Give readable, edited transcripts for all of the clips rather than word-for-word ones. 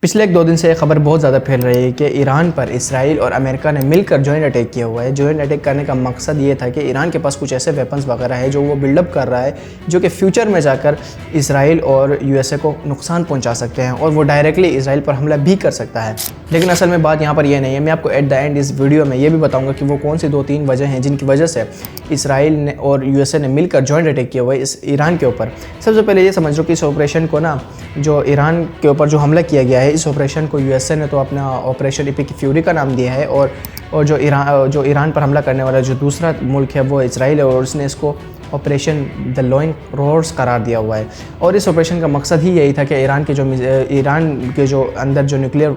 پچھلے 1-2 دن سے یہ خبر بہت زیادہ پھیل رہی ہے کہ ایران پر اسرائیل اور امریکہ نے مل کر جوائنٹ اٹیک کیا ہوا ہے۔ جوائنٹ اٹیک کرنے کا مقصد یہ تھا کہ ایران کے پاس کچھ ایسے ویپنز وغیرہ ہے جو وہ بلڈ اپ کر رہا ہے، جو کہ فیوچر میں جا کر اسرائیل اور یو ایس اے کو نقصان پہنچا سکتے ہیں اور وہ ڈائریکٹلی اسرائیل پر حملہ بھی کر سکتا ہے۔ لیکن اصل میں بات یہاں پر یہ نہیں ہے۔ میں آپ کو ایٹ دا اینڈ اس ویڈیو میں یہ بھی بتاؤں گا کہ وہ کون سی 2-3 وجہ ہیں جن کی وجہ سے اسرائیل نے اور یو ایس اے نے مل کر جوائنٹ اٹیک کیا ہوا ہے اس ایران کے اوپر۔ سب سے پہلے یہ سمجھ لو کہ اس آپریشن کو جو ایران کے اوپر جو حملہ کیا گیا ہے، اس آپریشن کو یو ایس اے نے تو اپنا آپریشن ایپک فیوری کا نام دیا ہے، اور جو ایران پر حملہ کرنے والا جو دوسرا ملک ہے وہ اسرائیل ہے، اور اس نے اس کو آپریشن دی لائننگ رورز قرار دیا ہوا ہے۔ اور اس آپریشن کا مقصد ہی یہی تھا کہ ایران کے جو اندر جو نیوکلیر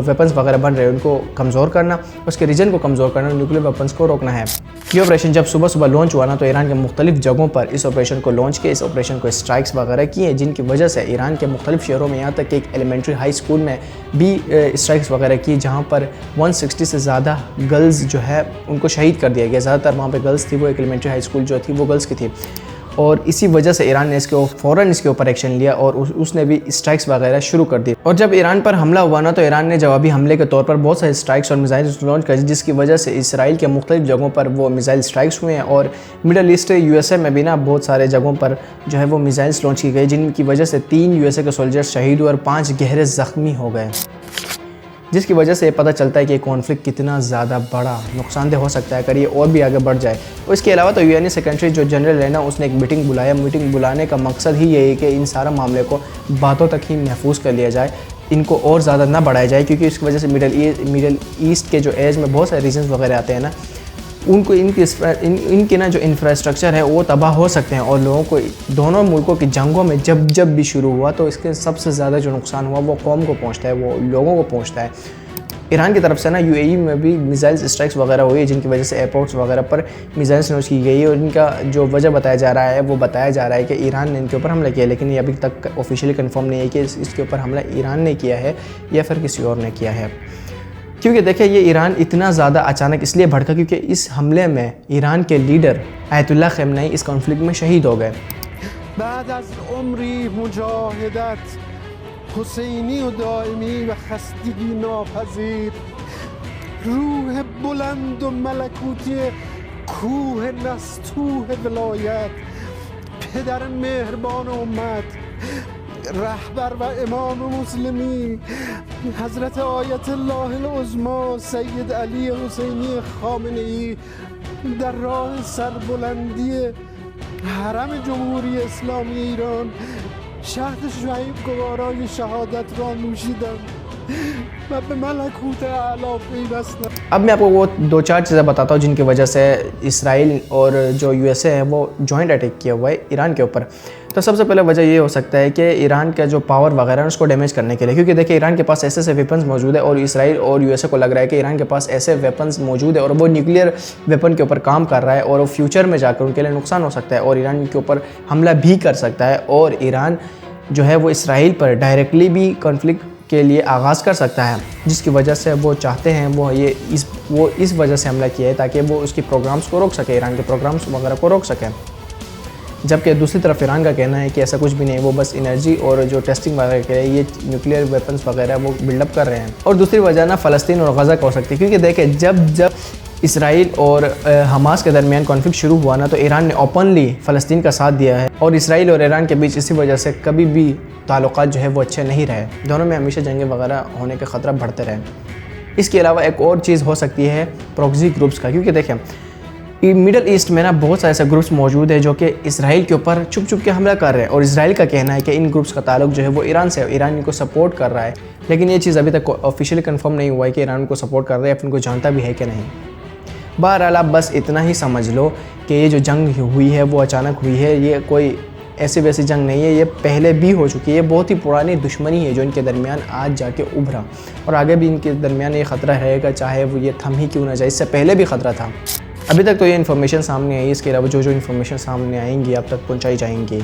ویپنز وغیرہ بن رہے ہیں ان کو کمزور کرنا، اس کے ریجن کو کمزور کرنا، نیوکلیر ویپنز کو روکنا ہے۔ یہ آپریشن جب صبح لانچ ہوا تو ایران کے مختلف جگہوں پر اس آپریشن کو لانچ کیا، اس آپریشن کو اسٹرائکس وغیرہ کیے، جن کی وجہ سے ایران کے مختلف شہروں میں، یہاں تک کہ ایک ایلیمنٹری ہائی اسکول میں بھی اسٹرائکس وغیرہ کی، جہاں پر 160 سے زیادہ گرلز جو ہے ان کو شہید کر دیا گیا۔ زیادہ تر وہاں پہ گرلز تھی، وہ ایک ایلیمنٹری ہائی اسکول جو تھی وہ گرلز کی تھی، اور اسی وجہ سے ایران نے فوراً اس کے اوپر ایکشن لیا اور اس نے بھی اسٹرائکس وغیرہ شروع کر دی۔ اور جب ایران پر حملہ ہوا تو ایران نے جوابی حملے کے طور پر بہت سارے اسٹرائکس اور میزائلز لانچ کر دی، جس کی وجہ سے اسرائیل کے مختلف جگہوں پر وہ میزائل اسٹرائکس ہوئے ہیں، اور middle east U S A میں بھی بہت سارے جگہوں پر جو ہے وہ میزائلز لانچ کی گئی، جن کی وجہ سے 3 یو ایس اے کے سولجرز شہید ہوئے اور 5 گہرے زخمی ہو گئے، جس کی وجہ سے یہ پتہ چلتا ہے کہ یہ کانفلکٹ کتنا زیادہ بڑا نقصان دہ ہو سکتا ہے اگر یہ اور بھی آگے بڑھ جائے۔ اور اس کے علاوہ تو یو این سیکرٹری جو جنرل ہے اس نے ایک میٹنگ بلایا۔ میٹنگ بلانے کا مقصد ہی یہی ہے کہ ان سارا معاملے کو باتوں تک ہی محفوظ کر لیا جائے، ان کو اور زیادہ نہ بڑھایا جائے، کیونکہ اس کی وجہ سے مڈل ایسٹ کے جو ایج میں بہت سارے ریزنز وغیرہ آتے ہیں ان کے جو انفراسٹرکچر ہے وہ تباہ ہو سکتے ہیں، اور لوگوں کو دونوں ملکوں کی جنگوں میں جب بھی شروع ہوا تو اس کے سب سے زیادہ جو نقصان ہوا وہ قوم کو پہنچتا ہے، وہ لوگوں کو پہنچتا ہے۔ ایران کی طرف سے یو اے ای میں بھی میزائلز اسٹرائکس وغیرہ ہوئی ہے، جن کی وجہ سے ایئرپورٹس وغیرہ پر میزائلز لانچ کی گئی ہے، اور ان کا جو وجہ بتایا جا رہا ہے کہ ایران نے ان کے اوپر حملہ کیا، لیکن یہ ابھی تک آفیشیلی کنفرم نہیں ہے کہ اس کے اوپر حملہ ایران نے کیا ہے یا پھر کسی اور نے کیا ہے۔ کیونکہ دیکھیں یہ ایران اتنا زیادہ اچانک اس لیے بھڑکا کیونکہ اس حملے میں ایران کے لیڈر آیت اللہ خامنہ ای اس کانفلکٹ میں شہید ہو گئے۔ بعد از عمری مجاهدت حسینی و دائمی و خستگی ناپذیر، روح بلند و ملکوتی کوه نستوه ولایت، پدر مهربان امت، رهبر و امام مسلمین حضرت آیت الله العظمی سید علی حسینی خامنه ای در راه سربلندی حرم جمهوری اسلامی ایران شهد شعیب گوارای شهادت را نوشیدند و به ملکوت اعلی پیوستند۔ اب میں آپ کو وہ 2-4 چیزیں بتاتا ہوں جن کی وجہ سے اسرائیل اور جو یو ایس اے ہے وہ جوائنٹ اٹیک کیا ہوا ہے ایران کے اوپر۔ تو سب سے پہلے وجہ یہ ہو سکتا ہے کہ ایران کا جو پاور وغیرہ ہے اس کو ڈیمیج کرنے کے لیے، کیونکہ دیکھیں ایران کے پاس ایسے ویپنز موجود ہے، اور اسرائیل اور یو ایس اے کو لگ رہا ہے کہ ایران کے پاس ایسے ویپنز موجود ہے اور وہ نیوکلیئر ویپن کے اوپر کام کر رہا ہے، اور وہ فیوچر میں جا کر ان کے لیے نقصان ہو سکتا ہے، اور ایران کے اوپر حملہ بھی کر سکتا ہے، اور ایران جو ہے وہ اسرائیل پر ڈائریکٹلی بھی کانفلکٹ کے لیے آغاز کر سکتا ہے، جس کی وجہ سے وہ چاہتے ہیں وہ اس وجہ سے حملہ کیا ہے تاکہ وہ اس کی پروگرامز کو روک سکے، ایران کے پروگرامز وغیرہ کو روک سکے۔ جبکہ دوسری طرف ایران کا کہنا ہے کہ ایسا کچھ بھی نہیں، وہ بس انرجی اور جو ٹیسٹنگ وغیرہ کے لیے یہ نیوکلیئر ویپنز وغیرہ وہ بلڈ اپ کر رہے ہیں۔ اور دوسری وجہ فلسطین اور غزہ کا ہو سکتی ہے، کیونکہ دیکھیں جب اسرائیل اور حماس کے درمیان کانفلکٹ شروع ہوا تو ایران نے اوپنلی فلسطین کا ساتھ دیا ہے، اور اسرائیل اور ایران کے بیچ اسی وجہ سے کبھی بھی تعلقات جو ہے وہ اچھے نہیں رہے، دونوں میں ہمیشہ جنگیں وغیرہ ہونے کے خطرہ بڑھتے رہے۔ اس کے علاوہ ایک اور چیز ہو سکتی ہے پروکسی گروپس کا، کیونکہ دیکھیں مڈل ایسٹ میں بہت سارے ایسے گروپس موجود ہیں جو کہ اسرائیل کے اوپر چھپ کے حملہ کر رہے ہیں، اور اسرائیل کا کہنا ہے کہ ان گروپس کا تعلق جو ہے وہ ایران سے ہے، ایران ان کو سپورٹ کر رہا ہے، لیکن یہ چیز ابھی تک آفیشیلی کنفرم نہیں ہوا ہے کہ ایران ان کو سپورٹ کر رہا ہے یا پھر ان کو جانتا بھی ہے کہ نہیں۔ بہرحال آپ بس اتنا ہی سمجھ لو کہ یہ جو جنگ ہوئی ہے وہ اچانک ہوئی ہے، یہ کوئی ایسی ویسی جنگ نہیں ہے، یہ پہلے بھی ہو چکی ہے، یہ بہت ہی پرانی دشمنی ہے جو ان کے درمیان آج جا کے ابھرا، اور آگے بھی ان کے درمیان یہ خطرہ رہے گا، چاہے وہ یہ تھم ہی کیوں نہ جائے، اس سے پہلے بھی خطرہ تھا۔ ابھی تک تو یہ انفارمیشن سامنے آئی، اس کے علاوہ جو انفارمیشن سامنے آئیں گی اب تک پہنچائی جائیں گی۔